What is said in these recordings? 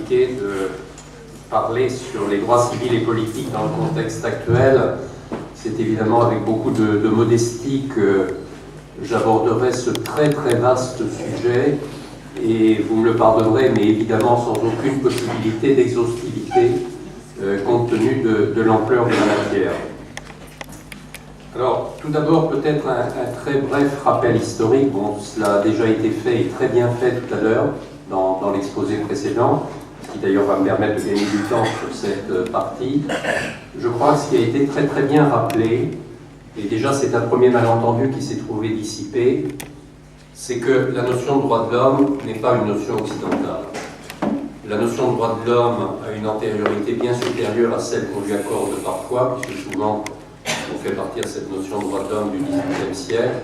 compliqué de parler sur les droits civils et politiques dans le contexte actuel. C'est évidemment avec beaucoup de modestie que j'aborderai ce très très vaste sujet, et vous me le pardonnerez, mais évidemment sans aucune possibilité d'exhaustivité compte tenu de l'ampleur de la matière. Alors, tout d'abord, peut-être un très bref rappel historique. Bon, cela a déjà été fait et très bien fait tout à l'heure dans l'exposé précédent, ce qui d'ailleurs va me permettre de gagner du temps sur cette partie. Je crois que ce qui a été très très bien rappelé, et déjà c'est un premier malentendu qui s'est trouvé dissipé, c'est que la notion de droit de l'homme n'est pas une notion occidentale. La notion de droit de l'homme a une antériorité bien supérieure à celle qu'on lui accorde parfois, puisque souvent on fait partir cette notion de droit de l'homme du XVIIIe siècle.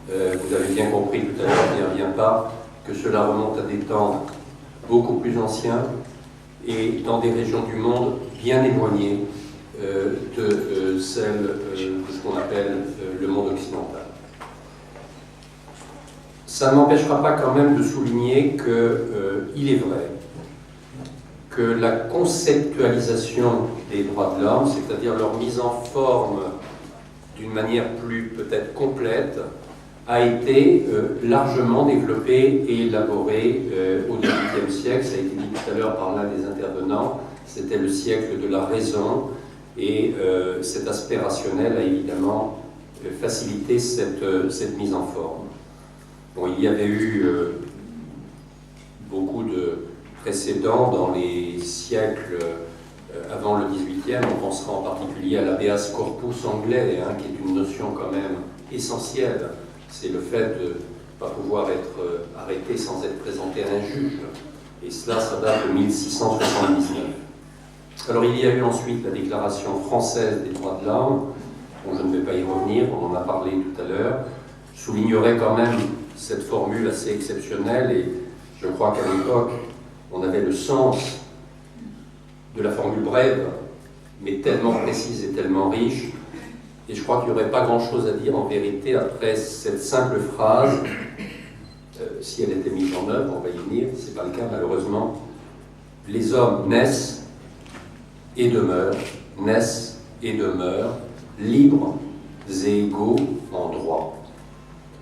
Vous avez bien compris tout à l'heure, je n'y reviens pas, que cela remonte à des temps beaucoup plus anciens et dans des régions du monde bien éloignées de celles de ce qu'on appelle le monde occidental. Ça ne m'empêchera pas quand même de souligner qu'il est vrai que la conceptualisation des droits de l'homme, c'est-à-dire leur mise en forme d'une manière plus peut-être complète, a été largement développée et élaborée au XVIIIe siècle. Ça a été dit tout à l'heure par l'un des intervenants, c'était le siècle de la raison, et cet aspect rationnel a évidemment facilité cette mise en forme. Bon, il y avait eu beaucoup de précédents dans les siècles avant le XVIIIe. On pensera en particulier à l'habeas corpus anglais, qui est une notion quand même essentielle. C'est le fait de ne pas pouvoir être arrêté sans être présenté à un juge. Et cela, ça date de 1679. Alors il y a eu ensuite la Déclaration française des droits de l'homme, dont je ne vais pas y revenir, on en a parlé tout à l'heure. Je soulignerai quand même cette formule assez exceptionnelle, et je crois qu'à l'époque, on avait le sens de la formule brève, mais tellement précise et tellement riche. Et je crois qu'il n'y aurait pas grand-chose à dire en vérité après cette simple phrase, si elle était mise en œuvre, on va y venir, ce n'est pas le cas malheureusement. Les hommes naissent et demeurent, libres et égaux en droit.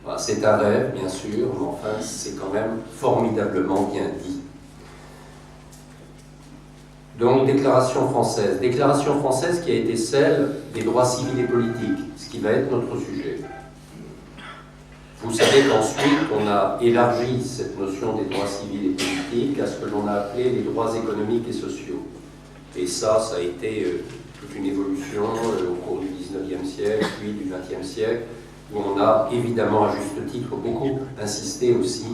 Voilà, c'est un rêve, bien sûr, mais enfin, c'est quand même formidablement bien dit. Donc, Déclaration française qui a été celle des droits civils et politiques, ce qui va être notre sujet. Vous savez qu'ensuite, on a élargi cette notion des droits civils et politiques à ce que l'on a appelé les droits économiques et sociaux. Et ça a été toute une évolution au cours du XIXe siècle, puis du XXe siècle, où on a évidemment, à juste titre, beaucoup insisté aussi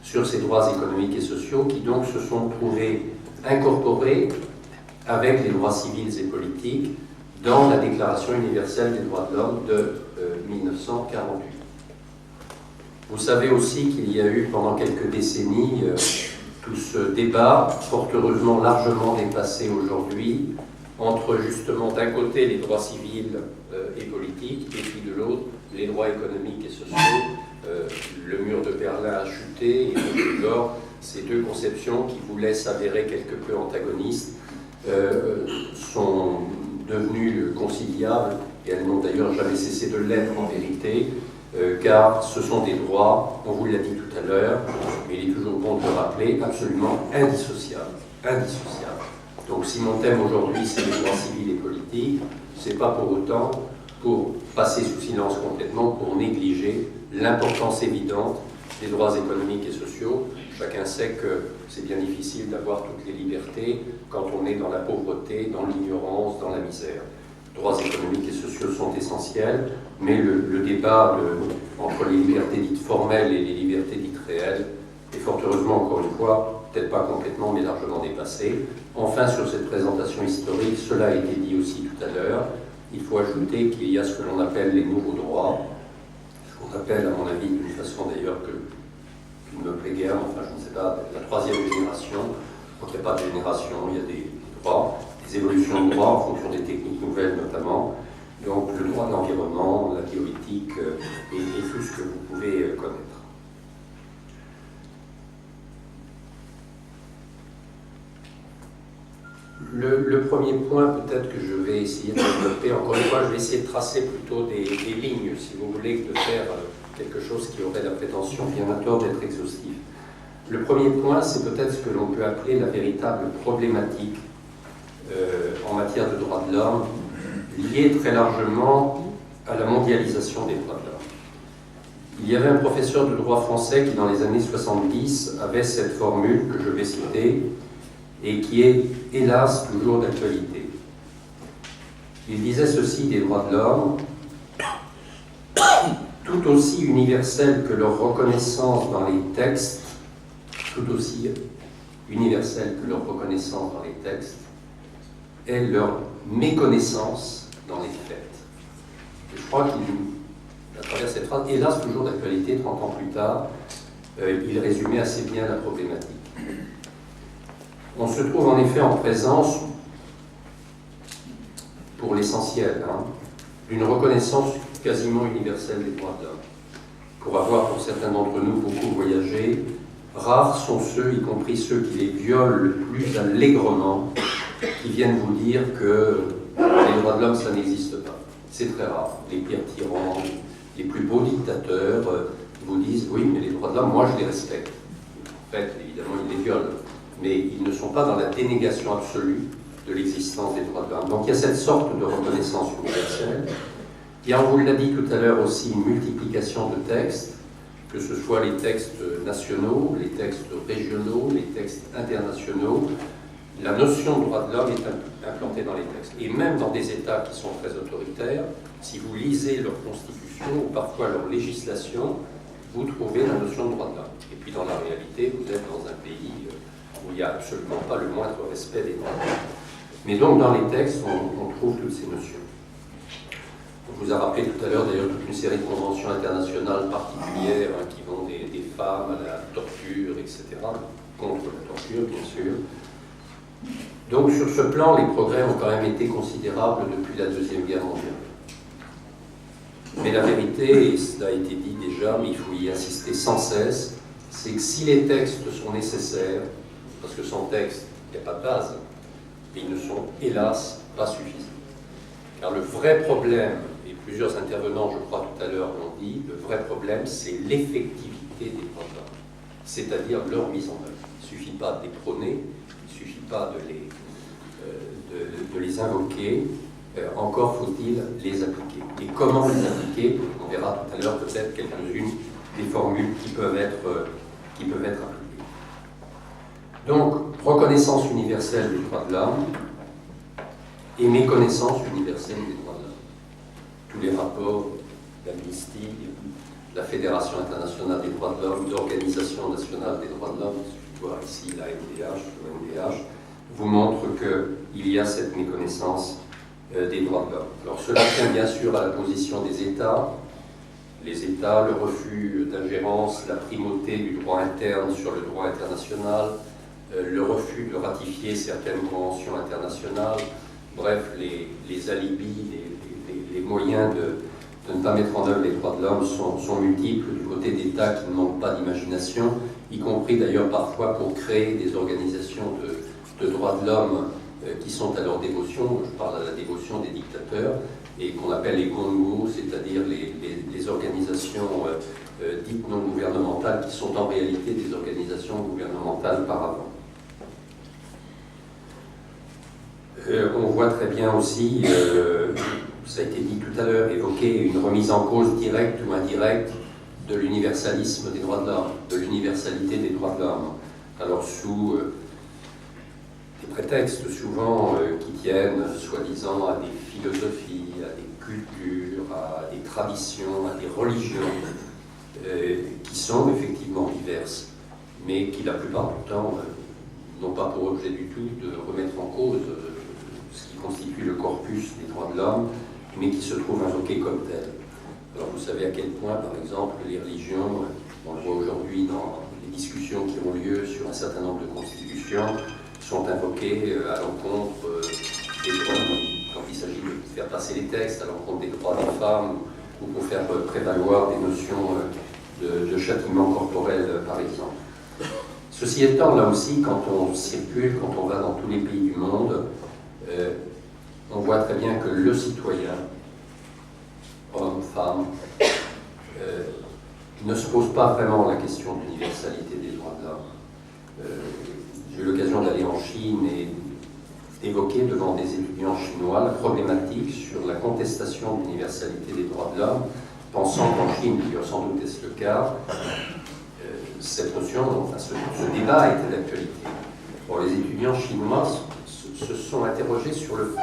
sur ces droits économiques et sociaux qui donc se sont trouvés incorporés avec les droits civils et politiques dans la Déclaration universelle des droits de l'homme de 1948. Vous savez aussi qu'il y a eu pendant quelques décennies tout ce débat, fort heureusement largement dépassé aujourd'hui, entre justement d'un côté les droits civils et politiques, et puis de l'autre les droits économiques et sociaux. Le mur de Berlin a chuté, et depuis lors, ces deux conceptions qui voulaient s'avérer quelque peu antagonistes sont devenues conciliables, et elles n'ont d'ailleurs jamais cessé de l'être en vérité, car ce sont des droits, on vous l'a dit tout à l'heure, mais il est toujours bon de le rappeler, absolument indissociables. Donc si mon thème aujourd'hui c'est les droits civils et politiques, c'est pas pour autant pour passer sous silence complètement, pour négliger l'importance évidente des droits économiques et sociaux. Chacun sait que c'est bien difficile d'avoir toutes les libertés quand on est dans la pauvreté, dans l'ignorance, dans la misère. Les droits économiques et sociaux sont essentiels, mais le débat entre les libertés dites formelles et les libertés dites réelles est fort heureusement, encore une fois, peut-être pas complètement, mais largement dépassé. Enfin, sur cette présentation historique, cela a été dit aussi tout à l'heure, il faut ajouter qu'il y a ce que l'on appelle les nouveaux droits, ce qu'on appelle, à mon avis, d'une façon d'ailleurs qui ne me plaît guère, enfin je ne sais pas, la troisième génération. Donc il n'y a pas de génération, il y a des droits, des évolutions de droits en fonction des techniques nouvelles notamment. Donc le droit de l'environnement, la bioéthique et tout ce que vous pouvez connaître. Le premier point peut-être que je vais essayer de développer, encore une fois, je vais essayer de tracer plutôt des lignes, si vous voulez, que de faire quelque chose qui aurait la prétention, bien à tort, d'être exhaustif. Le premier point, c'est peut-être ce que l'on peut appeler la véritable problématique en matière de droits de l'homme, liée très largement à la mondialisation des droits de l'homme. Il y avait un professeur de droit français qui, dans les années 70, avait cette formule que je vais citer et qui est, hélas, toujours d'actualité. Il disait ceci des droits de l'homme: tout aussi universelle que leur reconnaissance dans les textes, tout aussi universelle que leur reconnaissance dans les textes, est leur méconnaissance dans les faits. Et je crois qu'à travers cette phrase, hélas toujours d'actualité, 30 ans plus tard, il résumait assez bien la problématique. On se trouve en effet en présence, pour l'essentiel, d'une reconnaissance quasiment universelle des droits de l'homme. Pour avoir, pour certains d'entre nous, beaucoup voyagé, rares sont ceux, y compris ceux qui les violent le plus allègrement, qui viennent vous dire que les droits de l'homme, ça n'existe pas. C'est très rare. Les pires tyrans, les plus beaux dictateurs vous disent « oui, mais les droits de l'homme, moi je les respecte ». En fait, évidemment, ils les violent, mais ils ne sont pas dans la dénégation absolue de l'existence des droits de l'homme. Donc il y a cette sorte de reconnaissance universelle. Il y a, on vous l'a dit tout à l'heure aussi, une multiplication de textes, que ce soit les textes nationaux, les textes régionaux, les textes internationaux. La notion de droit de l'homme est implantée dans les textes. Et même dans des États qui sont très autoritaires, si vous lisez leur constitution ou parfois leur législation, vous trouvez la notion de droit de l'homme. Et puis dans la réalité, vous êtes dans un pays où il n'y a absolument pas le moindre respect des droits de l'homme. Mais donc dans les textes, on trouve toutes ces notions. On vous a rappelé tout à l'heure d'ailleurs toute une série de conventions internationales particulières qui vont des femmes à la torture, etc., contre la torture bien sûr. Donc sur ce plan, les progrès ont quand même été considérables depuis la Deuxième Guerre mondiale. Mais la vérité, et cela a été dit déjà, mais il faut y insister sans cesse, c'est que si les textes sont nécessaires, parce que sans texte, il n'y a pas de base, ils ne sont hélas pas suffisants. Car le vrai problème, et plusieurs intervenants, je crois tout à l'heure l'ont dit, le vrai problème, c'est l'effectivité des droits de l'homme, c'est-à-dire leur mise en œuvre. Il ne suffit pas de les prôner, il ne suffit pas de les invoquer, encore faut-il les appliquer. Et comment les appliquer? On verra tout à l'heure peut-être quelques-unes des formules qui peuvent être appliquées. Donc, reconnaissance universelle des droits de l'homme et méconnaissance universelle des droits de l'homme. Tous les rapports d'Amnesty, la Fédération internationale des droits de l'homme, l'Organisation nationale des droits de l'homme, je vois ici la MDH, vous montrent qu'il y a cette méconnaissance des droits de l'homme. Alors cela tient bien sûr à la position des États. Les États, le refus d'ingérence, la primauté du droit interne sur le droit international, le refus de ratifier certaines conventions internationales, bref, les alibis, les moyens de ne pas mettre en œuvre les droits de l'homme sont multiples du côté d'États qui ne manquent pas d'imagination, y compris d'ailleurs parfois pour créer des organisations de droits de l'homme qui sont à leur dévotion. Je parle à la dévotion des dictateurs, et qu'on appelle les Congo, c'est-à-dire les organisations dites non gouvernementales qui sont en réalité des organisations gouvernementales par avant. On voit très bien aussi, ça a été dit tout à l'heure, évoquer une remise en cause directe ou indirecte de l'universalisme des droits de l'homme, de l'universalité des droits de l'homme. Alors sous des prétextes souvent qui tiennent soi-disant à des philosophies, à des cultures, à des traditions, à des religions, qui sont effectivement diverses, mais qui la plupart du temps n'ont pas pour objet du tout de remettre en cause ce qui constitue le corpus des droits de l'homme, mais qui se trouvent invoqués comme tels. Alors vous savez à quel point, par exemple, les religions, on le voit aujourd'hui dans les discussions qui ont lieu sur un certain nombre de constitutions, sont invoquées à l'encontre des droits, quand il s'agit de faire passer les textes, à l'encontre des droits des femmes, ou pour faire prévaloir des notions de châtiment corporel, par exemple. Ceci étant, là aussi, quand on circule, quand on va dans tous les pays du monde, on voit très bien que le citoyen, homme, femme, ne se pose pas vraiment la question de l'universalité des droits de l'homme. J'ai eu l'occasion d'aller en Chine et d'évoquer devant des étudiants chinois la problématique sur la contestation de l'universalité des droits de l'homme, pensant qu'en Chine, qui sans doute est le cas, cette notion, enfin, ce débat était d'actualité. Bon, les étudiants chinois se sont interrogés sur le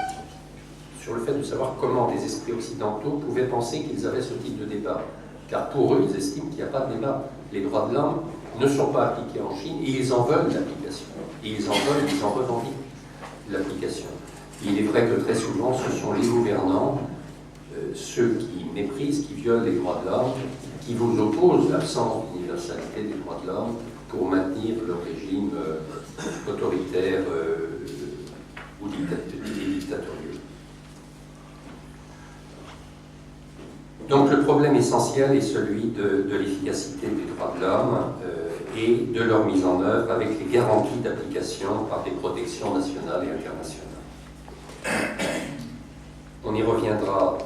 fait de savoir comment des esprits occidentaux pouvaient penser qu'ils avaient ce type de débat. Car pour eux, ils estiment qu'il n'y a pas de débat. Les droits de l'homme ne sont pas appliqués en Chine et ils en veulent l'application. Et ils en revendiquent l'application. Il est vrai que très souvent, ce sont les gouvernants, ceux qui méprisent, qui violent les droits de l'homme, qui vous opposent l'absence d'universalité des droits de l'homme pour maintenir le régime autoritaire ou dictatorial. Donc le problème essentiel est celui de l'efficacité des droits de l'homme et de leur mise en œuvre avec les garanties d'application par des protections nationales et internationales. On y reviendra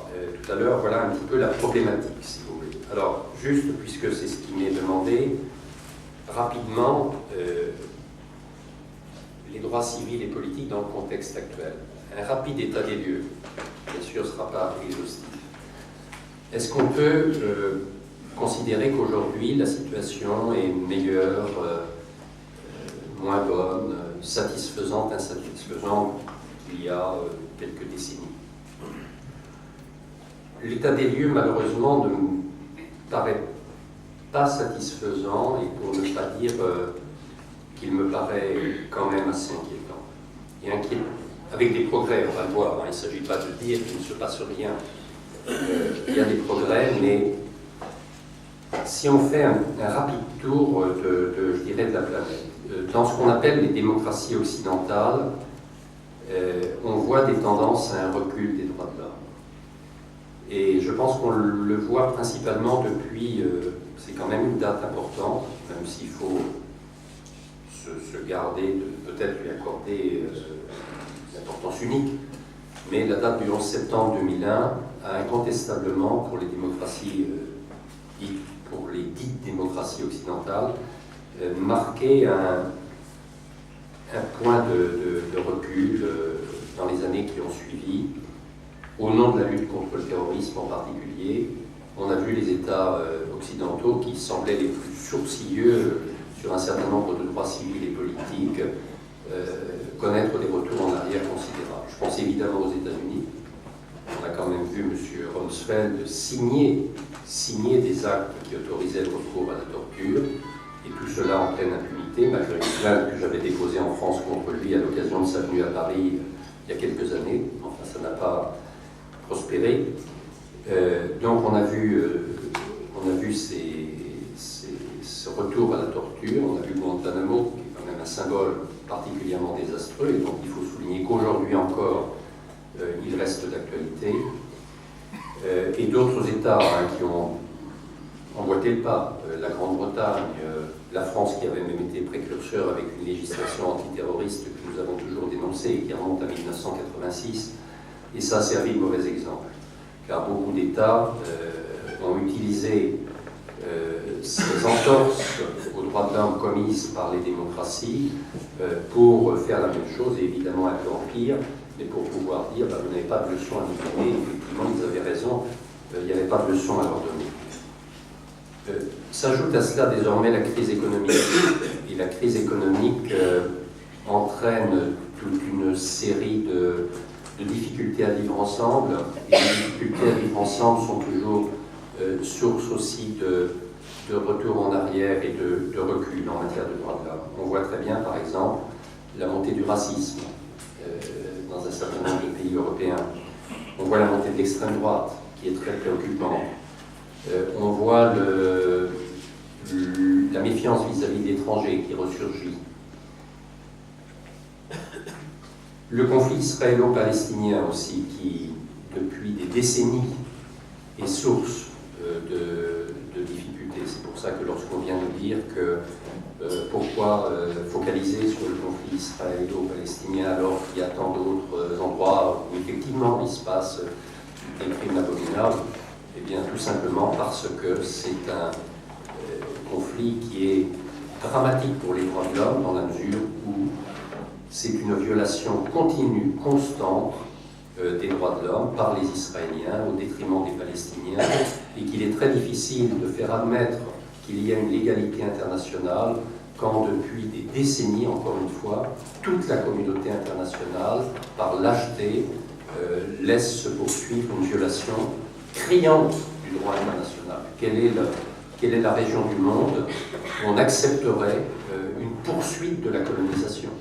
tout à l'heure. Voilà un petit peu la problématique, si vous voulez. Alors, juste, puisque c'est ce qui m'est demandé, rapidement, les droits civils et politiques dans le contexte actuel. Un rapide état des lieux, bien sûr, ne sera pas exhaustif. Est-ce qu'on peut considérer qu'aujourd'hui la situation est meilleure, moins bonne, satisfaisante, insatisfaisante qu'il y a quelques décennies? L'état des lieux, malheureusement, ne me paraît pas satisfaisant et pour ne pas dire qu'il me paraît quand même assez inquiétant. Et inquiétant, avec des progrès, on va le voir, hein, il ne s'agit pas de dire qu'il ne se passe rien. Il y a des progrès, mais si on fait un rapide tour je dirais, de la planète, dans ce qu'on appelle les démocraties occidentales, on voit des tendances à un recul des droits de l'homme. Et je pense qu'on le voit principalement depuis, c'est quand même une date importante, même s'il faut se garder de peut-être lui accorder une importance unique, mais la date du 11 septembre 2001 a incontestablement, pour les démocraties, pour les dites démocraties occidentales, marqué un point de recul dans les années qui ont suivi, au nom de la lutte contre le terrorisme en particulier. On a vu les États occidentaux qui semblaient les plus sourcilleux sur un certain nombre de droits civils et politiques connaître des retours en arrière considérables. Je pense évidemment aux États-Unis. On a quand même vu M. Rumsfeld signer des actes qui autorisaient le recours à la torture, et tout cela en pleine impunité, malgré une plainte que j'avais déposée en France contre lui à l'occasion de sa venue à Paris il y a quelques années. Enfin, ça n'a pas prospéré. Donc on a vu ce retour à la torture, on a vu Guantanamo, qui est quand même un symbole particulièrement désastreux, et donc il faut souligner qu'aujourd'hui encore, il reste d'actualité. Et d'autres États qui ont emboîté le pas, la Grande-Bretagne, la France qui avait même été précurseur avec une législation antiterroriste que nous avons toujours dénoncée et qui remonte à 1986, et ça a servi de mauvais exemple, car beaucoup d'États ont utilisé ces entorses aux droits de l'homme commises par les démocraties pour faire la même chose, et évidemment un peu en pire, mais pour pouvoir dire vous n'avez pas de leçon à nous donner. Effectivement, ils avaient raison, il n'y avait pas de leçon à leur donner. S'ajoute à cela désormais la crise économique, et la crise économique entraîne toute une série de difficultés à vivre ensemble, et les difficultés à vivre ensemble sont toujours source aussi de retour en arrière et de recul en matière de droits de l'homme. On voit très bien, par exemple, la montée du racisme dans un certain nombre de pays européens. On voit la montée de l'extrême droite, qui est très préoccupante. On voit la méfiance vis-à-vis d'étrangers qui ressurgit. Le conflit israélo-palestinien aussi, qui, depuis des décennies, est source de difficultés. C'est pour ça que lorsqu'on vient de dire que Pourquoi focaliser sur le conflit israélo-palestinien alors qu'il y a tant d'autres endroits où effectivement il se passe des crimes abominables? Eh bien, tout simplement parce que c'est un conflit qui est dramatique pour les droits de l'homme dans la mesure où c'est une violation continue, constante des droits de l'homme par les Israéliens au détriment des Palestiniens et qu'il est très difficile de faire admettre qu'il y a une légalité internationale quand depuis des décennies, encore une fois, toute la communauté internationale, par lâcheté, laisse se poursuivre une violation criante du droit international. Quelle est la région du monde où on accepterait une poursuite de la colonisation?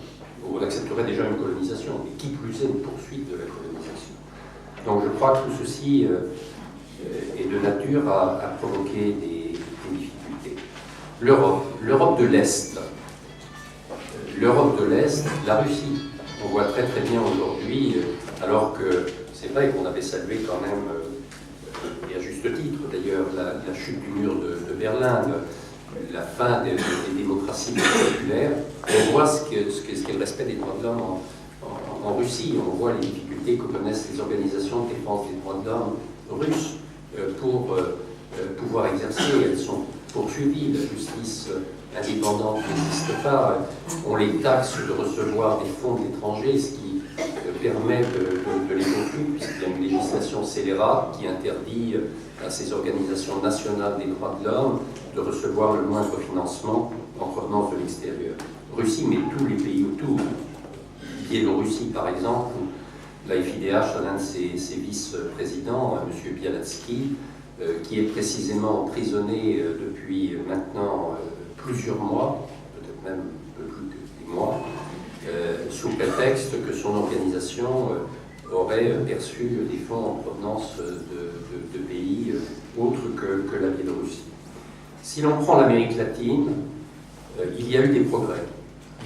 Où on accepterait déjà une colonisation, et qui plus est une poursuite de la colonisation. Donc je crois que tout ceci est de nature à provoquer des difficultés. L'Europe de l'Est. L'Europe de l'Est, la Russie. On voit très très bien aujourd'hui, alors que c'est vrai qu'on avait salué quand même, et à juste titre d'ailleurs, la chute du mur de Berlin, la fin des démocraties populaires, on voit ce qu'est le respect des droits de l'homme en Russie. On voit les difficultés que connaissent les organisations de défense des droits de l'homme russes pour pouvoir exercer. Elles sont poursuivies, la justice indépendante n'existe pas. On les taxe de recevoir des fonds de l'étranger, ce qui permet de les poursuivre, puisqu'il y a une législation scélérate qui interdit à ces organisations nationales des droits de l'homme de recevoir le moindre financement en provenance de l'extérieur. Russie, mais tous les pays autour. Biélorussie, par exemple, où la FIDH a l'un de ses vice-présidents, M. Bialatsky, qui est précisément emprisonné depuis maintenant plusieurs mois, peut-être même un peu plus que des mois, sous prétexte que son organisation aurait perçu des fonds en provenance de pays autres que la Biélorussie. Si l'on prend l'Amérique latine, il y a eu des progrès.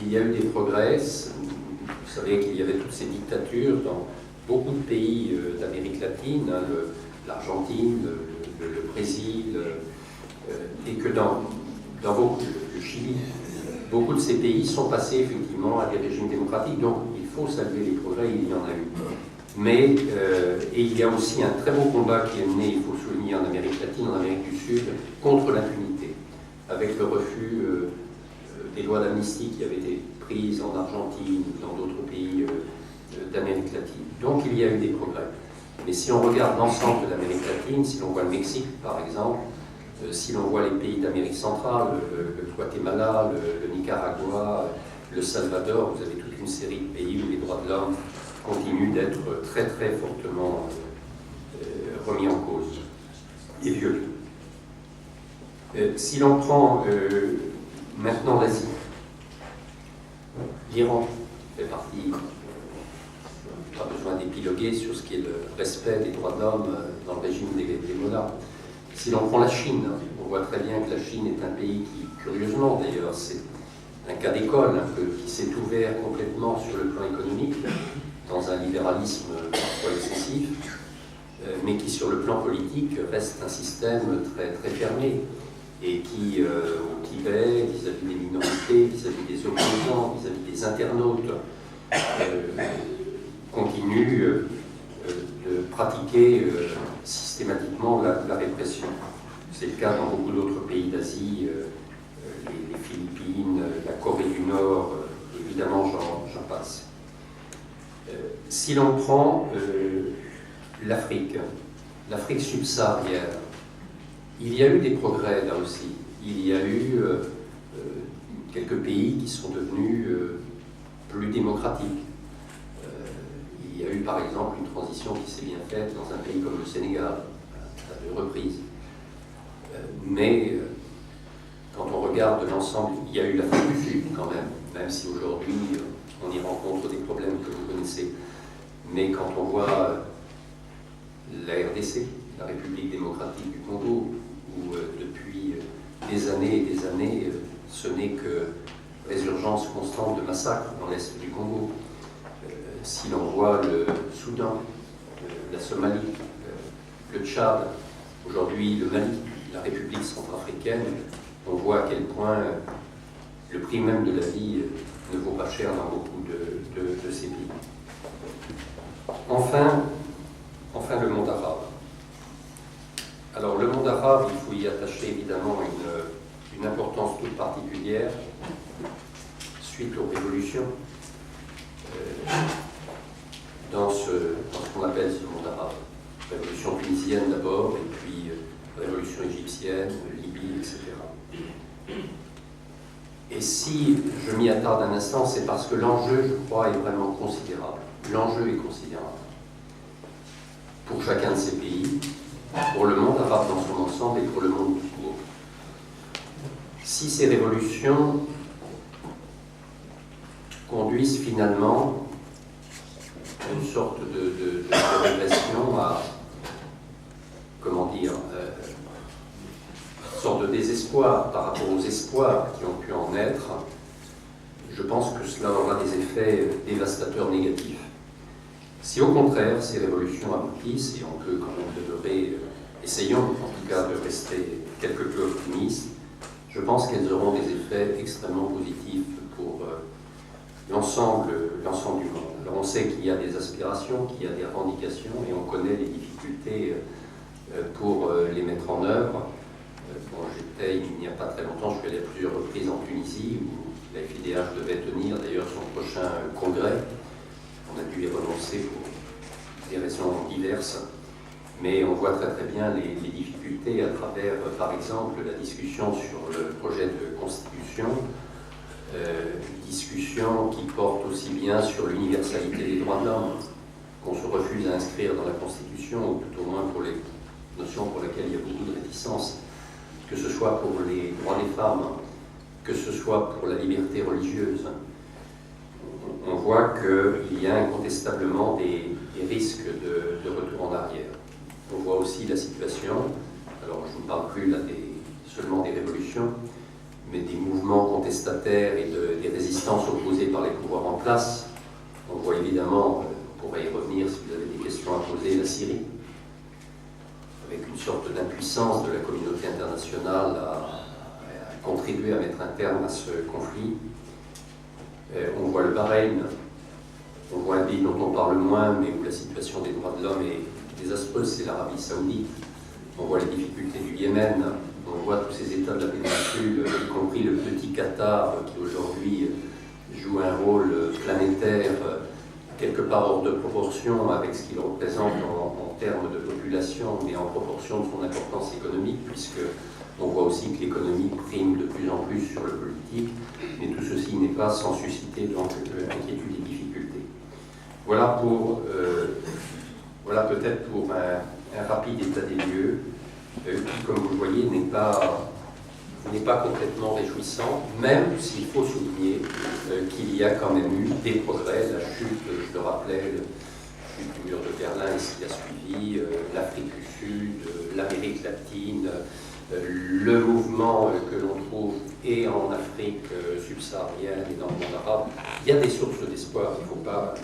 Il y a eu des progrès. Vous savez qu'il y avait toutes ces dictatures dans beaucoup de pays d'Amérique latine, hein, l'Argentine, le Brésil, et que dans beaucoup, le Chili, beaucoup de ces pays sont passés effectivement à des régimes démocratiques. Donc il faut saluer les progrès, il y en a eu. Mais et il y a aussi un très beau combat qui est mené, il faut souligner, en Amérique latine, en Amérique du Sud, contre l'impunité, avec le refus des lois d'amnistie qui avaient été prises en Argentine ou dans d'autres pays d'Amérique latine. Donc il y a eu des progrès. Mais si on regarde l'ensemble de l'Amérique latine, si l'on voit le Mexique par exemple, si l'on voit les pays d'Amérique centrale, le Guatemala, le Nicaragua, le Salvador, vous avez toute une série de pays où les droits de l'homme continuent d'être très très fortement remis en cause et violés. Si l'on prend maintenant l'Asie, l'Iran fait partie, pas besoin d'épiloguer sur ce qui est le respect des droits de l'homme dans le régime des monarques. Si l'on prend la Chine, on voit très bien que la Chine est un pays qui, curieusement d'ailleurs, c'est un cas d'école un peu, qui s'est ouvert complètement sur le plan économique, dans un libéralisme parfois excessif, mais qui sur le plan politique reste un système très, très fermé, et qui, au Tibet, vis-à-vis des minorités, vis-à-vis des opposants, vis-à-vis des internautes, continue de pratiquer systématiquement la répression. C'est le cas dans beaucoup d'autres pays d'Asie, les Philippines, la Corée du Nord, évidemment j'en passe. Si l'on prend l'Afrique subsaharienne, il y a eu des progrès là aussi. Il y a eu quelques pays qui sont devenus plus démocratiques. Il y a eu par exemple une transition qui s'est bien faite dans un pays comme le Sénégal, à 2 reprises. Mais quand on regarde l'ensemble, il y a eu l'Afrique du Sud quand même si aujourd'hui on y rencontre des problèmes que vous connaissez. Mais quand on voit la RDC, la République démocratique du Congo, où depuis des années et des années, ce n'est que résurgence constante de massacres dans l'est du Congo. Si l'on voit le Soudan, la Somalie, le Tchad, aujourd'hui le Mali, la République centrafricaine, on voit à quel point le prix même de la vie ne vaut pas cher dans beaucoup de ces pays. Enfin, le monde arabe. Alors le monde arabe, il faut y attacher évidemment une importance toute particulière suite aux révolutions dans ce qu'on appelle ce monde arabe. Révolution tunisienne d'abord, et puis révolution égyptienne, Libye, etc. Et si je m'y attarde un instant, c'est parce que l'enjeu, je crois, est vraiment considérable. L'enjeu est considérable pour chacun de ces pays, pour le monde arabe dans son ensemble et pour le monde tout court. Si ces révolutions conduisent finalement à une sorte de régression, à, comment dire, une sorte de désespoir par rapport aux espoirs qui ont pu en être, je pense que cela aura des effets dévastateurs négatifs. Si au contraire ces révolutions aboutissent, et on peut quand même demeurer, essayons en tout cas de rester quelque peu optimistes, je pense qu'elles auront des effets extrêmement positifs pour l'ensemble du monde. Alors on sait qu'il y a des aspirations, qu'il y a des revendications, et on connaît les difficultés pour les mettre en œuvre. J'étais il n'y a pas très longtemps, je suis allé à plusieurs reprises en Tunisie, où la FIDH devait tenir d'ailleurs son prochain congrès. On a dû y renoncer pour des raisons diverses, mais on voit très très bien les difficultés à travers, par exemple, la discussion sur le projet de constitution, discussion qui porte aussi bien sur l'universalité des droits de l'homme, qu'on se refuse à inscrire dans la Constitution, ou tout au moins pour les notions pour lesquelles il y a beaucoup de réticence, que ce soit pour les droits des femmes, que ce soit pour la liberté religieuse. On voit qu'il y a incontestablement des risques de retour en arrière. On voit aussi la situation, alors je ne parle plus là seulement des révolutions, mais des mouvements contestataires et des résistances opposées par les pouvoirs en place. On voit évidemment, on pourrait y revenir si vous avez des questions à poser, la Syrie, avec une sorte d'impuissance de la communauté internationale à contribuer à mettre un terme à ce conflit. On voit le Bahreïn, on voit un pays dont on parle moins, mais où la situation des droits de l'homme est désastreuse, c'est l'Arabie Saoudite. On voit les difficultés du Yémen, on voit tous ces États de la péninsule, y compris le petit Qatar, qui aujourd'hui joue un rôle planétaire, quelque part hors de proportion avec ce qu'il représente en termes de population, mais en proportion de son importance économique, puisque on voit aussi que l'économie prime de plus en plus sur le politique, mais tout ceci n'est pas sans susciter donc inquiétude et difficulté. Voilà peut-être pour un rapide état des lieux, qui, comme vous le voyez, n'est pas complètement réjouissant, même s'il faut souligner qu'il y a quand même eu des progrès. La chute, je le rappelais, la chute du mur de Berlin et ce qui a suivi, l'Afrique du Sud, l'Amérique latine, le mouvement que l'on trouve et en Afrique subsaharienne et dans le monde arabe. Il y a des sources d'espoir, il ne faut pas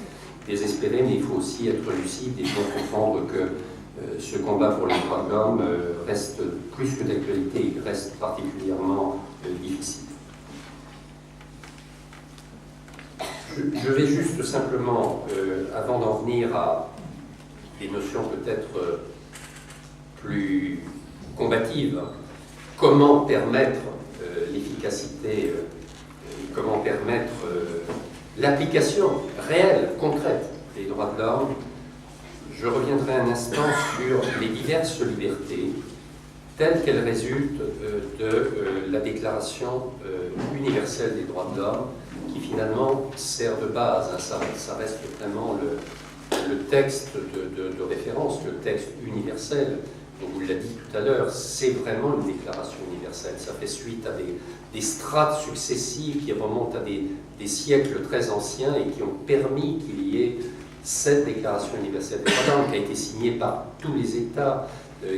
désespérer, mais il faut aussi être lucide et bien comprendre que ce combat pour les droits de l'homme reste plus que d'actualité, il reste particulièrement difficile. Je vais juste simplement, avant d'en venir à des notions peut-être plus combatives, comment permettre l'efficacité, comment permettre l'application réelle, concrète des droits de l'homme. Je reviendrai un instant sur les diverses libertés telles qu'elles résultent de la Déclaration universelle des droits de l'homme, qui finalement sert de base. Ça reste vraiment le texte de référence, le texte universel. On vous l'a dit tout à l'heure, c'est vraiment une déclaration universelle. Ça fait suite à des strates successives qui remontent à des siècles très anciens et qui ont permis qu'il y ait cette déclaration universelle des droits de l'homme qui a été signée par tous les États,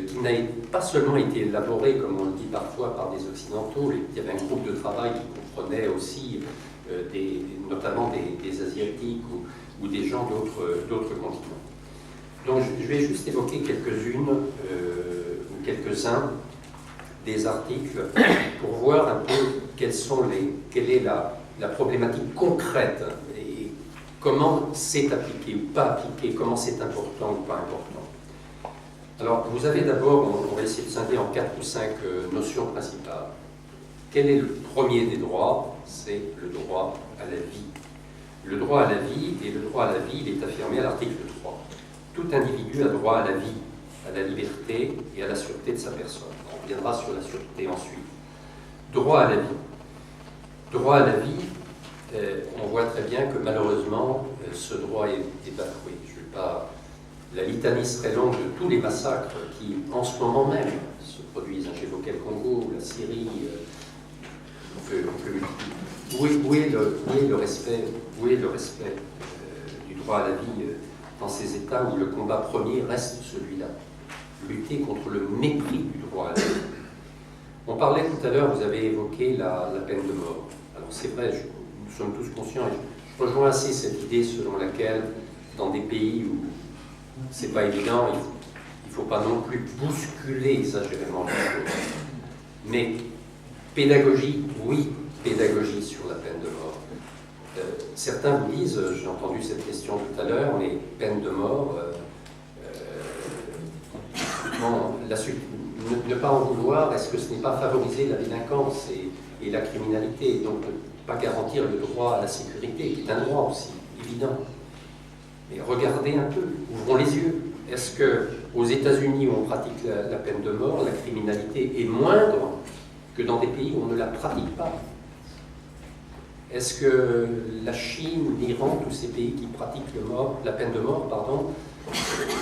qui n'a pas seulement été élaborée, comme on le dit parfois, par des Occidentaux. Il y avait un groupe de travail qui comprenait aussi notamment des Asiatiques ou des gens d'autres continents. Donc je vais juste évoquer quelques-unes ou quelques-uns des articles pour voir un peu quelle est la problématique concrète et comment c'est appliqué ou pas appliqué, comment c'est important ou pas important. Alors, vous avez d'abord, on va essayer de scinder en 4 ou 5 notions principales. Quel est le premier des droits? C'est le droit à la vie. Le droit à la vie, et le droit à la vie, il est affirmé à l'article 3. Tout individu a droit à la vie, à la liberté et à la sûreté de sa personne. On reviendra sur la sûreté ensuite. Droit à la vie. Droit à la vie, on voit très bien que malheureusement, ce droit est bafoué. Je vais pas... La litanie serait longue de tous les massacres qui, en ce moment même, se produisent. J'évoquais le Congo, la Syrie. Où est le respect du droit à la vie dans ces États où le combat premier reste celui-là? Lutter contre le mépris du droit à la vie. On parlait tout à l'heure, vous avez évoqué la peine de mort. Alors c'est vrai, nous sommes tous conscients, et je rejoins assez cette idée selon laquelle, dans des pays où c'est pas évident, il ne faut pas non plus bousculer exagérément les choses. Mais pédagogie, oui, pédagogie sur la peine de mort. Certains vous disent, j'ai entendu cette question tout à l'heure, les peines de mort, ne pas en vouloir, est-ce que ce n'est pas favoriser la délinquance et la criminalité, donc ne pas garantir le droit à la sécurité, qui est un droit aussi, évident. Mais regardez un peu, ouvrons les yeux. Est-ce qu'aux États-Unis où on pratique la peine de mort, la criminalité est moindre que dans des pays où on ne la pratique pas? Est-ce que la Chine, l'Iran, tous ces pays qui pratiquent la peine de mort,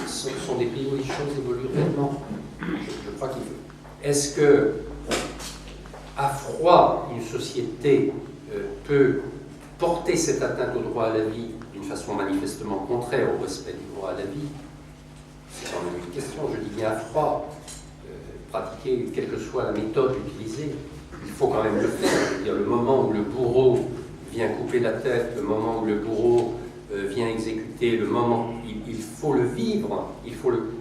sont des pays où les choses évoluent réellement? Je crois qu'il faut. Est-ce que, à froid, une société peut porter cette atteinte au droit à la vie d'une façon manifestement contraire au respect du droit à la vie? C'est quand même une question, je dis bien à froid. Pratiquer, quelle que soit la méthode utilisée, il faut quand même le faire. Je veux dire, le moment où le bourreau vient couper la tête, le moment où le bourreau vient exécuter, le moment, il faut le vivre.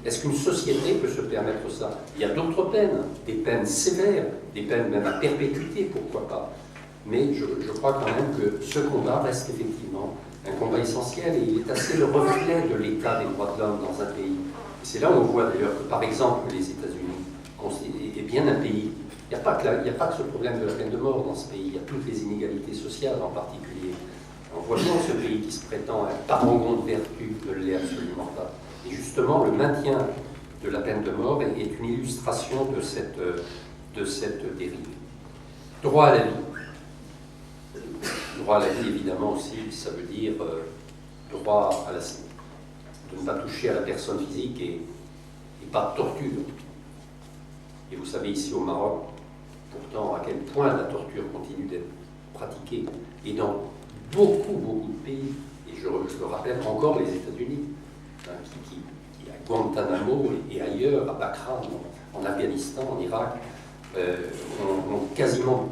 Est-ce qu'une société peut se permettre ça? Il y a d'autres peines, des peines sévères, des peines même à perpétuité, pourquoi pas. Mais je crois quand même que ce combat reste effectivement un combat essentiel et il est assez le reflet de l'état des droits de l'homme dans un pays. Et c'est là où on voit d'ailleurs que, par exemple, les États-Unis est bien un pays. Il n'y a pas que ce problème de la peine de mort dans ce pays, il y a toutes les inégalités sociales en particulier. On voit bien ce pays qui se prétend un parangon de vertu ne l'est absolument pas. Et justement, le maintien de la peine de mort est une illustration de cette dérive. Droit à la vie. Droit à la vie, évidemment, aussi, ça veut dire droit à de ne pas toucher à la personne physique et pas de torture. Et vous savez, ici au Maroc, pourtant, à quel point la torture continue d'être pratiquée. Et dans beaucoup de pays, et je le rappelle encore, les États-Unis, qui à Guantanamo et ailleurs, à Bagram, en Afghanistan, en Irak, ont quasiment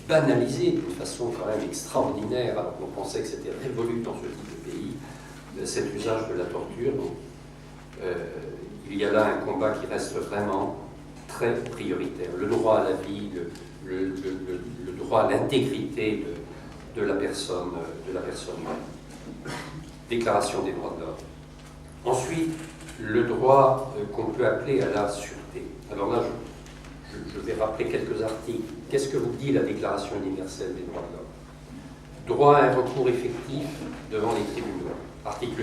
banalisé d'une façon quand même extraordinaire, alors qu'on pensait que c'était révolu dans ce type de pays, cet usage de la torture. Donc, il y a là un combat qui reste vraiment très prioritaire. Le droit à la vie, le droit à l'intégrité de la personne humaine. Déclaration des droits de l'homme. Ensuite, le droit qu'on peut appeler à la sûreté. Alors là, je vais rappeler quelques articles. Qu'est-ce que vous dit la Déclaration universelle des droits de l'homme? Droit à un recours effectif devant les tribunaux. Article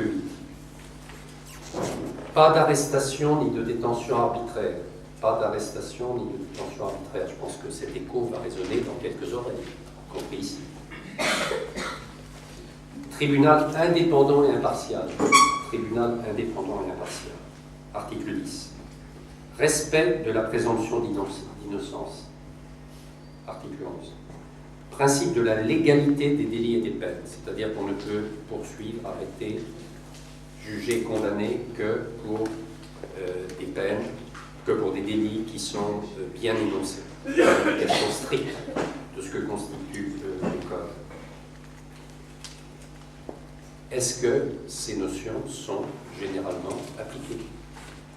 8. Pas d'arrestation ni de détention arbitraire. Pas d'arrestation ni de détention arbitraire. Je pense que cet écho va résonner dans quelques oreilles, y compris ici. Tribunal indépendant et impartial. Tribunal indépendant et impartial. Article 10. Respect de la présomption d'innocence. Article 11. Principe de la légalité des délits et des peines, c'est-à-dire qu'on ne peut poursuivre, arrêter, juger, condamner que pour des peines, que pour des délits qui sont bien énoncés. L'application stricte de ce que constitue le Code. Est-ce que ces notions sont généralement appliquées?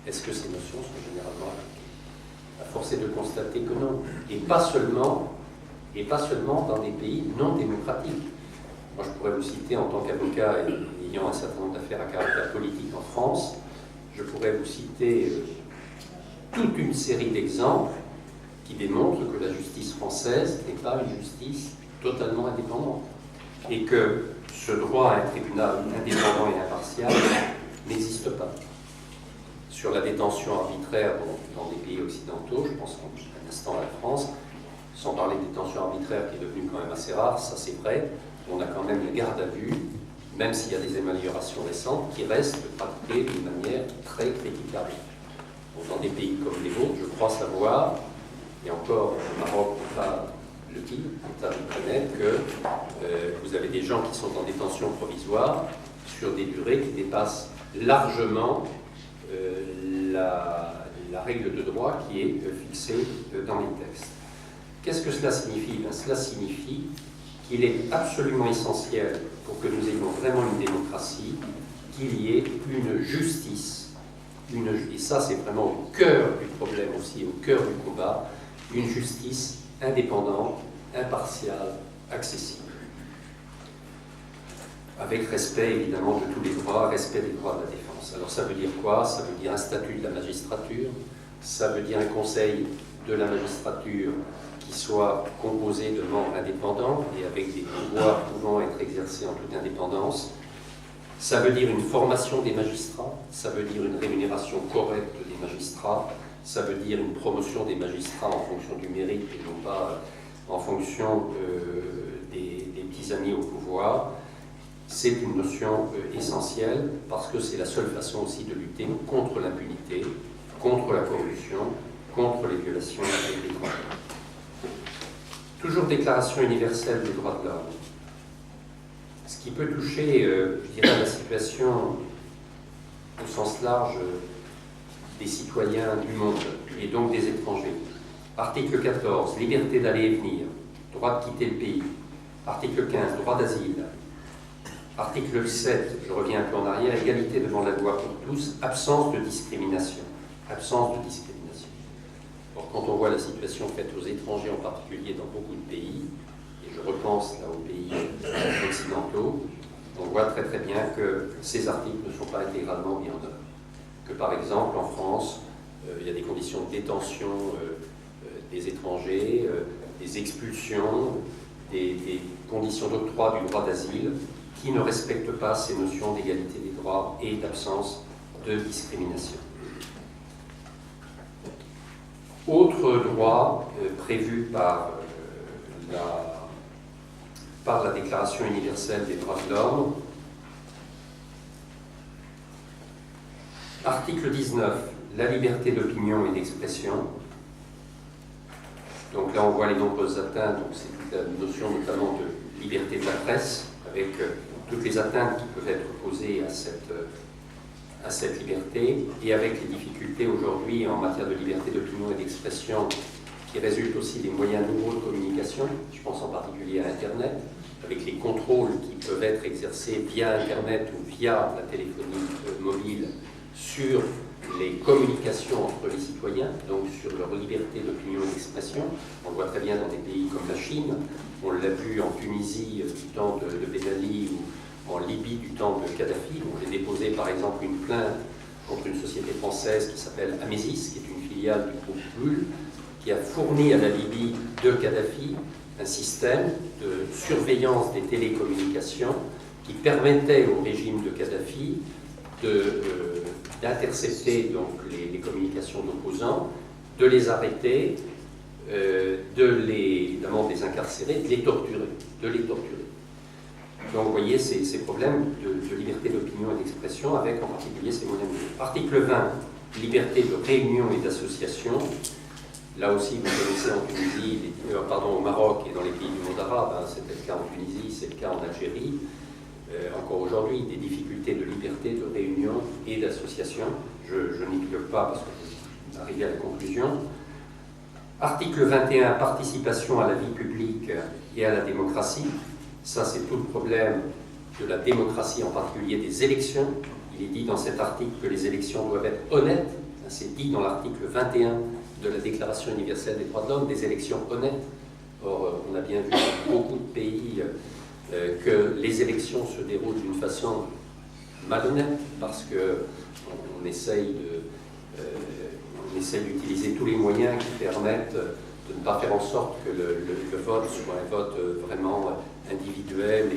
Est-ce que ces notions sont généralement appliquées? Force est de constater que non. Et pas seulement dans des pays non démocratiques. Moi, je pourrais vous citer, en tant qu'avocat et ayant un certain nombre d'affaires à caractère politique en France, je pourrais vous citer toute une série d'exemples qui démontrent que la justice française n'est pas une justice totalement indépendante et que ce droit à un tribunal indépendant et impartial n'existe pas. Sur la détention arbitraire dans des pays occidentaux, je pense un instant à la France, sans parler de détention arbitraire qui est devenue quand même assez rare, ça c'est vrai, on a quand même la garde à vue, même s'il y a des améliorations récentes, qui restent pratiquées d'une manière très critiquable. Donc, dans des pays comme les vôtres, je crois savoir, et encore au Maroc, pas le pire, c'est à reconnaître que vous avez des gens qui sont en détention provisoire sur des durées qui dépassent largement la règle de droit qui est fixée dans les textes. Qu'est-ce que cela signifie? Cela signifie qu'il est absolument essentiel pour que nous ayons vraiment une démocratie, qu'il y ait une justice, et ça c'est vraiment au cœur du problème aussi, au cœur du combat, une justice indépendante, impartiale, accessible. Avec respect évidemment de tous les droits, respect des droits de la défense. Alors ça veut dire quoi? Ça veut dire un statut de la magistrature, ça veut dire un conseil de la magistrature qui soit composé de membres indépendants et avec des pouvoirs pouvant être exercés en toute indépendance. Ça veut dire une formation des magistrats, ça veut dire une rémunération correcte des magistrats, ça veut dire une promotion des magistrats en fonction du mérite et non pas en fonction des petits amis au pouvoir. C'est une notion essentielle parce que c'est la seule façon aussi de lutter contre l'impunité, contre la corruption, contre les violations des droits. Toujours Déclaration universelle des droits de l'homme. Ce qui peut toucher, je dirais, la situation au sens large des citoyens du monde et donc des étrangers. Article 14, liberté d'aller et venir, droit de quitter le pays. Article 15, droit d'asile. Article 7, je reviens un peu en arrière, égalité devant la loi pour tous, absence de discrimination. Absence de discrimination. Or, quand on voit la situation faite aux étrangers, en particulier dans beaucoup de pays, et je repense là aux pays occidentaux, on voit très très bien que ces articles ne sont pas intégralement mis en œuvre. Que par exemple, en France, il y a des conditions de détention des étrangers, des expulsions, des conditions d'octroi du droit d'asile qui ne respectent pas ces notions d'égalité des droits et d'absence de discrimination. Autre droit prévu par la Déclaration universelle des droits de l'homme, article 19, la liberté d'opinion et d'expression. Donc là on voit les nombreuses atteintes, donc c'est toute la notion notamment de liberté de la presse, avec toutes les atteintes qui peuvent être posées à cette liberté, et avec les difficultés aujourd'hui en matière de liberté d'opinion et d'expression qui résultent aussi des moyens nouveaux de communication, je pense en particulier à Internet, avec les contrôles qui peuvent être exercés via Internet ou via la téléphonie mobile sur les communications entre les citoyens, donc sur leur liberté d'opinion et d'expression. On le voit très bien dans des pays comme la Chine, on l'a vu en Tunisie du temps de Ben Ali ou en Libye du temps de Kadhafi. Donc j'ai déposé par exemple une plainte contre une société française qui s'appelle Amesis, qui est une filiale du groupe Bull, qui a fourni à la Libye de Kadhafi un système de surveillance des télécommunications qui permettait au régime de Kadhafi d'intercepter donc les communications d'opposants, de les arrêter, évidemment de les incarcérer, de les torturer. Donc vous voyez ces problèmes de liberté d'opinion et d'expression avec en particulier ces moyens. Article 20, liberté de réunion et d'association. Là aussi, vous connaissez en Tunisie, au Maroc et dans les pays du monde arabe, hein, c'était le cas en Tunisie, c'est le cas en Algérie. Encore aujourd'hui, des difficultés de liberté de réunion et d'association. Je n'y pilote pas parce que je suis arrivé à la conclusion. Article 21, participation à la vie publique et à la démocratie. Ça, c'est tout le problème de la démocratie, en particulier des élections. Il est dit dans cet article que les élections doivent être honnêtes. C'est dit dans l'article 21 de la Déclaration universelle des droits de l'homme des élections honnêtes. Or, on a bien vu dans beaucoup de pays que les élections se déroulent d'une façon malhonnête parce qu'on essaye d'utiliser tous les moyens qui permettent de ne pas faire en sorte que le vote soit un vote vraiment individuel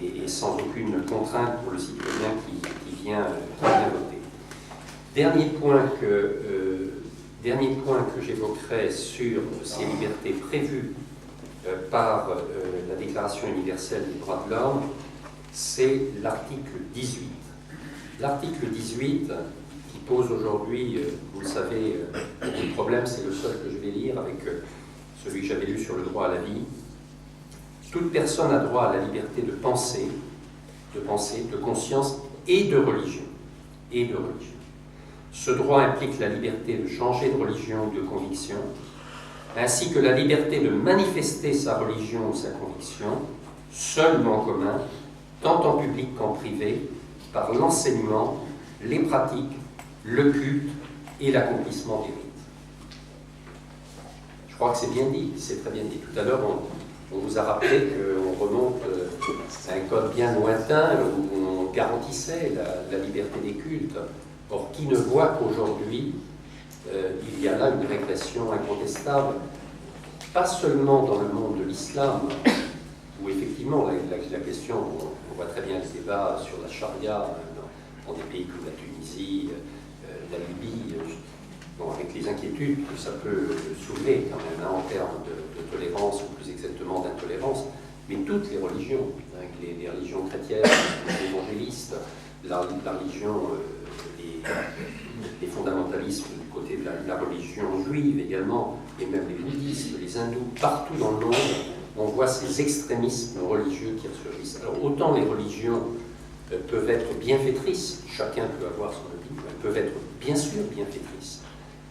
et sans aucune contrainte pour le citoyen qui vient voter. Dernier point que j'évoquerai sur ces libertés prévues par la Déclaration universelle des droits de l'homme, c'est l'article 18. L'article 18 qui pose aujourd'hui, vous le savez, le problème, c'est le seul que je vais lire avec celui que j'avais lu sur le droit à la vie. Toute personne a droit à la liberté de penser, de conscience et de religion. Ce droit implique la liberté de changer de religion ou de conviction, ainsi que la liberté de manifester sa religion ou sa conviction, seul ou en commun, tant en public qu'en privé, par l'enseignement, les pratiques, le culte et l'accomplissement des rites. Je crois que c'est bien dit, c'est très bien dit. Tout à l'heure, on vous a rappelé qu'on remonte à un code bien lointain où on garantissait la liberté des cultes. Or, qui ne voit qu'aujourd'hui, il y a là une régression incontestable, pas seulement dans le monde de l'islam, où effectivement la question, on voit très bien le débat sur la charia dans des pays comme la Tunisie, la Libye, avec les inquiétudes que ça peut soulever quand même en termes de tolérance, ou plus exactement d'intolérance, mais toutes les religions, les religions chrétiennes, les évangélistes, la religion, les fondamentalismes du côté de la religion juive également, et même les bouddhistes, les hindous, partout dans le monde, on voit ces extrémismes religieux qui ressurgissent. Alors autant les religions peuvent être bienfaitrices, chacun peut avoir son opinion, elles peuvent être bien sûr bienfaitrices,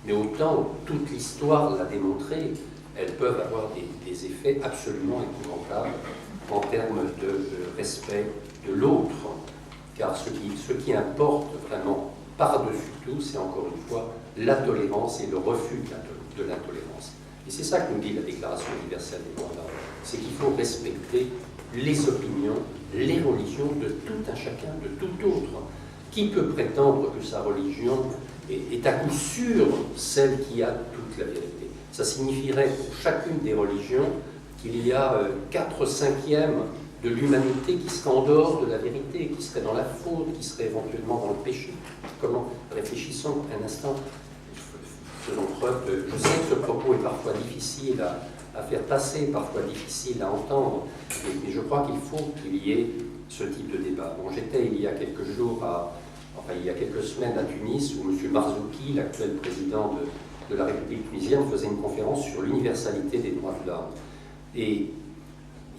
mais autant toute l'histoire l'a démontré, elles peuvent avoir des effets absolument épouvantables en termes de respect de l'autre, car ce qui importe vraiment par-dessus tout, c'est encore une fois la tolérance et le refus de l'intolérance. Et c'est ça que nous dit la Déclaration universelle des droits de l'homme, c'est qu'il faut respecter les opinions, les religions de tout un chacun, de tout autre. Qui peut prétendre que sa religion est à coup sûr celle qui a toute la vérité? Ça signifierait pour chacune des religions qu'il y a 4/5 de l'humanité qui serait en dehors de la vérité, qui serait dans la faute, qui serait éventuellement dans le péché. Comment? Réfléchissons un instant, faisons preuve de... Je sais que ce propos est parfois difficile à faire passer, parfois difficile à entendre, mais je crois qu'il faut qu'il y ait ce type de débat. Bon, j'étais il y a quelques jours, il y a quelques semaines à Tunis, où M. Marzouki, l'actuel président de la République tunisienne, faisait une conférence sur l'universalité des droits de l'homme. Et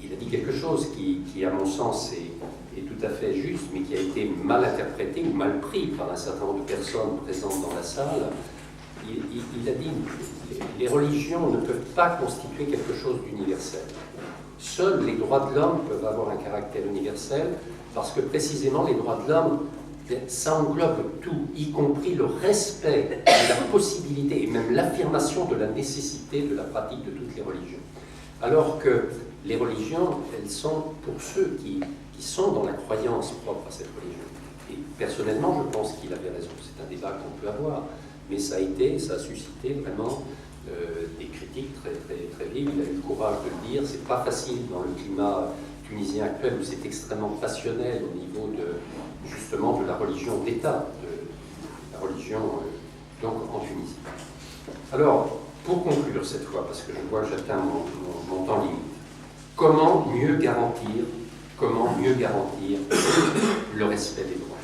il a dit quelque chose qui à mon sens, est tout à fait juste, mais qui a été mal interprété ou mal pris par un certain nombre de personnes présentes dans la salle. Il a dit « Les religions ne peuvent pas constituer quelque chose d'universel. Seuls les droits de l'homme peuvent avoir un caractère universel, parce que précisément les droits de l'homme, ça englobe tout, y compris le respect de la possibilité et même l'affirmation de la nécessité de la pratique de toutes les religions. Alors que les religions, elles sont pour ceux qui sont dans la croyance propre à cette religion. Et personnellement, je pense qu'il avait raison. C'est un débat qu'on peut avoir, mais ça a suscité vraiment des critiques très, très, très vives. Il a eu le courage de le dire. C'est pas facile dans le climat tunisien actuel où c'est extrêmement passionnel au niveau justement de la religion d'État, de la religion donc en Tunisie. Alors, pour conclure cette fois, parce que je vois que j'atteins mon temps limite, comment mieux garantir le respect des droits?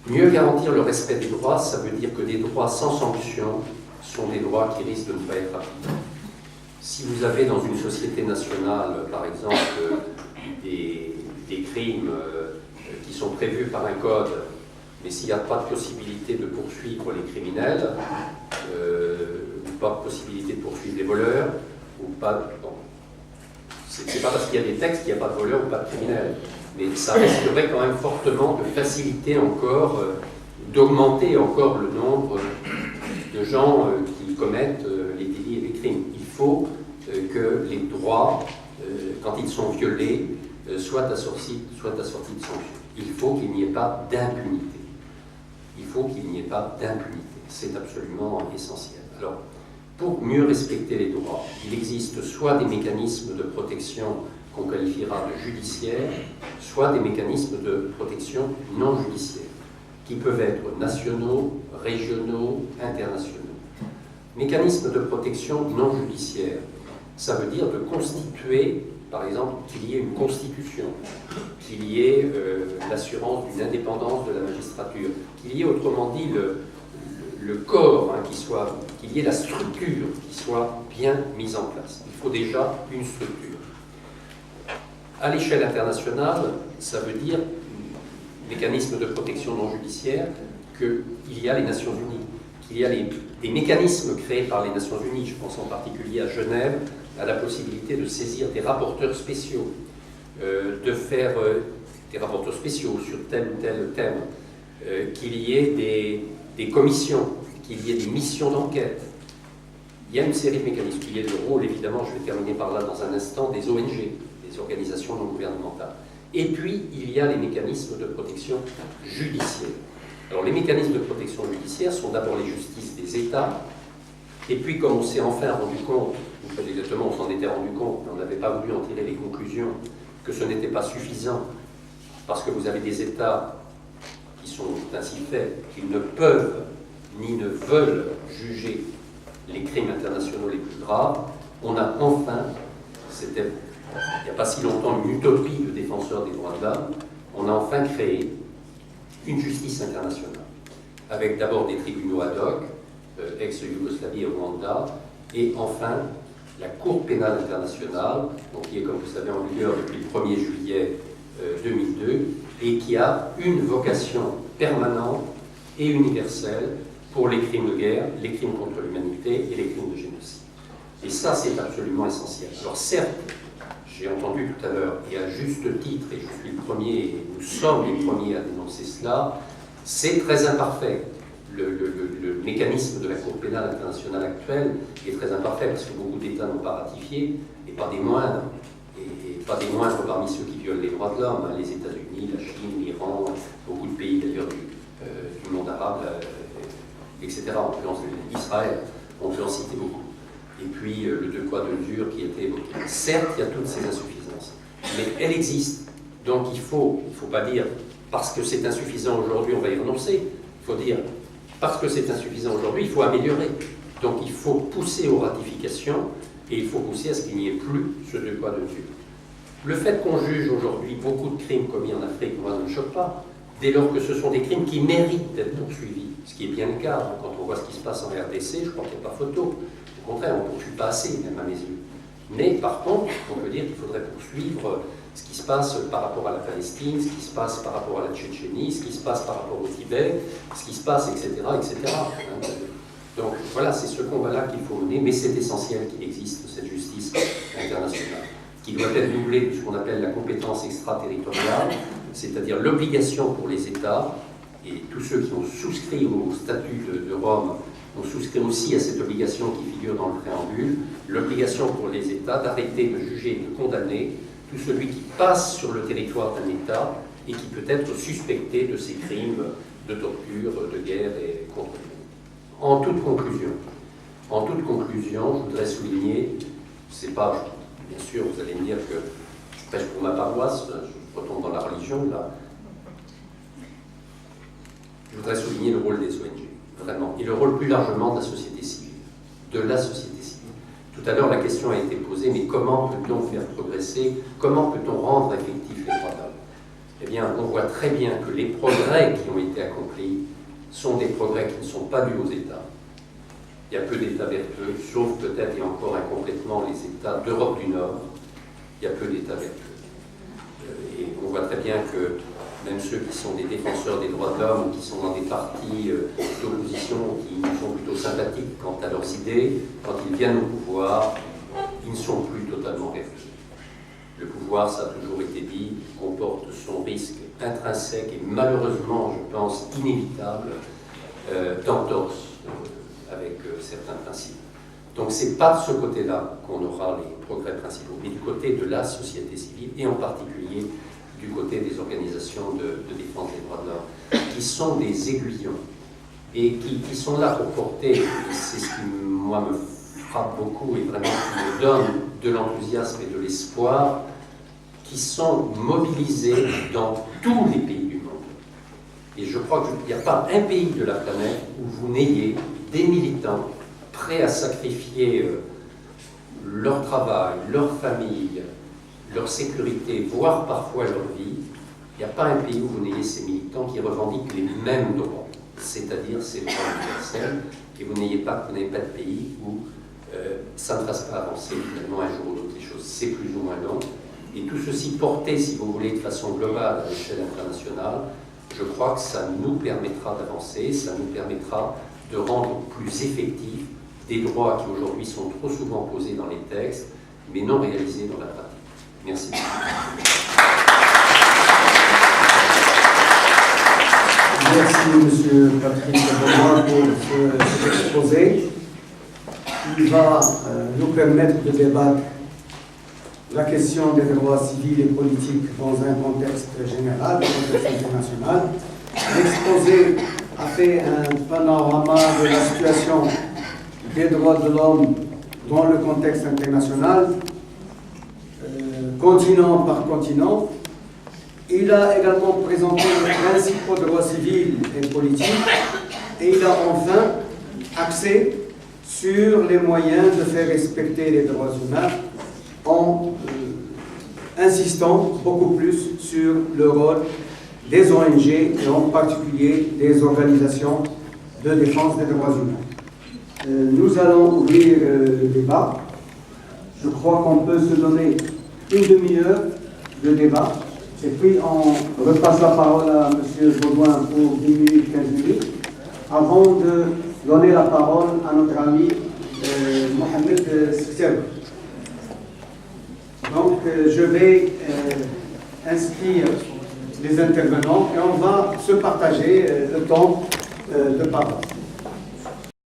Mieux garantir le respect des droits, ça veut dire que des droits sans sanction sont des droits qui risquent de ne pas être appliqués. Si vous avez dans une société nationale, par exemple, des crimes qui sont prévus par un code, mais s'il n'y a pas de possibilité de poursuivre les criminels, ou pas de possibilité de poursuivre les voleurs, ou pas... Bon, c'est pas parce qu'il y a des textes qu'il n'y a pas de voleurs ou pas de criminels, mais ça risquerait quand même fortement de faciliter encore d'augmenter encore le nombre de gens qui commettent les délits et les crimes. Il faut que les droits, quand ils sont violés, soient assortis de sanctions. Il faut qu'il n'y ait pas d'impunité. Il faut qu'il n'y ait pas d'impunité. C'est absolument essentiel. Alors, pour mieux respecter les droits, il existe soit des mécanismes de protection qu'on qualifiera de judiciaires, soit des mécanismes de protection non judiciaires, qui peuvent être nationaux, régionaux, internationaux. Mécanisme de protection non judiciaire, ça veut dire de constituer, par exemple, qu'il y ait une constitution, qu'il y ait l'assurance d'une indépendance de la magistrature, qu'il y ait autrement dit le corps, qu'il y ait la structure qui soit bien mise en place. Il faut déjà une structure. À l'échelle internationale, ça veut dire, mécanisme de protection non judiciaire, qu'il y a les Nations Unies, qu'il y a des mécanismes créés par les Nations Unies, je pense en particulier à Genève, à la possibilité de saisir des rapporteurs spéciaux, de faire des rapporteurs spéciaux sur tel ou tel thème, qu'il y ait des commissions, qu'il y ait des missions d'enquête. Il y a une série de mécanismes. Il y a le rôle, évidemment, je vais terminer par là dans un instant, des ONG, des organisations non gouvernementales. Et puis, il y a les mécanismes de protection judiciaire. Alors, les mécanismes de protection judiciaire sont d'abord les justices des États, et puis, comme on s'est enfin rendu compte, ou pas exactement, on s'en était rendu compte, mais on n'avait pas voulu en tirer les conclusions, que ce n'était pas suffisant, parce que vous avez des États qui sont ainsi faits, qu'ils ne peuvent ni ne veulent juger les crimes internationaux les plus graves, on a enfin, c'était il n'y a pas si longtemps une utopie de défenseurs des droits de l'homme, on a enfin créé une justice internationale, avec d'abord des tribunaux ad hoc, ex-Yougoslavie et Rwanda, et enfin la Cour pénale internationale, donc qui est, comme vous savez, en vigueur depuis le 1er juillet 2002, et qui a une vocation permanente et universelle pour les crimes de guerre, les crimes contre l'humanité et les crimes de génocide. Et ça, c'est absolument essentiel. Alors certes, j'ai entendu tout à l'heure, et à juste titre, et je suis le premier, et nous sommes les premiers à dénoncer cela, c'est très imparfait. Le mécanisme de la Cour pénale internationale actuelle est très imparfait, parce que beaucoup d'États n'ont pas ratifié, et pas des moindres, et pas des moindres parmi ceux qui violent les droits de l'homme, hein, les États-Unis, la Chine, l'Iran, beaucoup de pays d'ailleurs du monde arabe, etc. On peut Israël, on peut en citer beaucoup. Et puis le deux poids, deux mesures qui était évoqué. Certes, il y a toutes ces insuffisances, mais elles existent. Donc il ne faut pas dire parce que c'est insuffisant aujourd'hui, on va y renoncer. Il faut dire parce que c'est insuffisant aujourd'hui, il faut améliorer. Donc il faut pousser aux ratifications et il faut pousser à ce qu'il n'y ait plus ce deux poids, deux mesures. Le fait qu'on juge aujourd'hui beaucoup de crimes commis en Afrique, moi, ne me choque pas, dès lors que ce sont des crimes qui méritent d'être poursuivis, ce qui est bien le cas. Quand on voit ce qui se passe en RDC, je crois qu'il n'y a pas photo. Au contraire, on ne poursuit pas assez, même à mes yeux. Mais par contre, on peut dire qu'il faudrait poursuivre ce qui se passe par rapport à la Palestine, ce qui se passe par rapport à la Tchétchénie, ce qui se passe par rapport au Tibet, ce qui se passe, etc., etc. Donc voilà, c'est ce combat-là qu'il faut mener, mais c'est essentiel qu'il existe cette justice internationale, qui doit être doublée de ce qu'on appelle la compétence extraterritoriale, c'est-à-dire l'obligation pour les États, et tous ceux qui ont souscrit au statut de Rome ont souscrit aussi à cette obligation qui figure dans le préambule, l'obligation pour les États d'arrêter de juger et de condamner tout celui qui passe sur le territoire d'un État et qui peut être suspecté de ces crimes de torture, de guerre et contre l'humanité. En toute conclusion, je voudrais souligner, c'est pas, bien sûr, vous allez me dire que je prêche pour ma paroisse, je retombe dans la religion, là. Je voudrais souligner le rôle des ONG, vraiment, et le rôle plus largement de la société civile, Tout à l'heure, la question a été posée, mais comment peut-on faire progresser, comment peut-on rendre effectifs les droits d'homme? Eh bien, on voit très bien que les progrès qui ont été accomplis sont des progrès qui ne sont pas dus aux États. Il y a peu d'États vertueux, sauf peut-être et encore incomplètement les États d'Europe du Nord. Il y a peu d'États vertueux. Et on voit très bien que même ceux qui sont des défenseurs des droits de l'homme, qui sont dans des partis d'opposition, qui nous sont plutôt sympathiques quant à leurs idées, quand ils viennent au pouvoir, ils ne sont plus totalement vertueux. Le pouvoir, ça a toujours été dit, comporte son risque intrinsèque et malheureusement, je pense, inévitable d'entorse avec certains principes. Donc c'est pas de ce côté-là qu'on aura les progrès principaux, mais du côté de la société civile et en particulier du côté des organisations de défense des droits de l'homme, qui sont des aiguillons et qui sont là pour porter, et c'est ce qui, moi, me frappe beaucoup et vraiment qui me donne de l'enthousiasme et de l'espoir, qui sont mobilisés dans tous les pays du monde. Et je crois qu'il n'y a pas un pays de la planète où vous n'ayez des militants prêts à sacrifier leur travail, leur famille, leur sécurité, voire parfois leur vie. Il n'y a pas un pays où vous n'ayez ces militants qui revendiquent les mêmes droits, c'est-à-dire ces droits universels, et vous n'avez pas de pays où ça ne fasse pas avancer finalement un jour ou l'autre les choses. C'est plus ou moins long. Et tout ceci porté, si vous voulez, de façon globale à l'échelle internationale, je crois que ça nous permettra d'avancer, ça nous permettra de rendre plus effectifs des droits qui aujourd'hui sont trop souvent posés dans les textes, mais non réalisés dans la pratique. Merci. Merci, M. Patrick Bourgoin, pour cet exposé qui va nous permettre de débattre la question des droits civils et politiques dans un contexte général, dans un contexte international. L'exposé a fait un panorama de la situation des droits de l'homme dans le contexte international, continent par continent. Il a également présenté les principaux droits civils et politiques et il a enfin axé sur les moyens de faire respecter les droits humains en insistant beaucoup plus sur le rôle des ONG et en particulier des organisations de défense des droits humains. Nous allons ouvrir le débat. Je crois qu'on peut se donner une demi-heure de débat et puis on repasse la parole à M. Baudouin pour 10 minutes, 15 minutes avant de donner la parole à notre ami Mohamed Sekter. Donc, je vais inscrire les intervenants et on va se partager le temps de parole.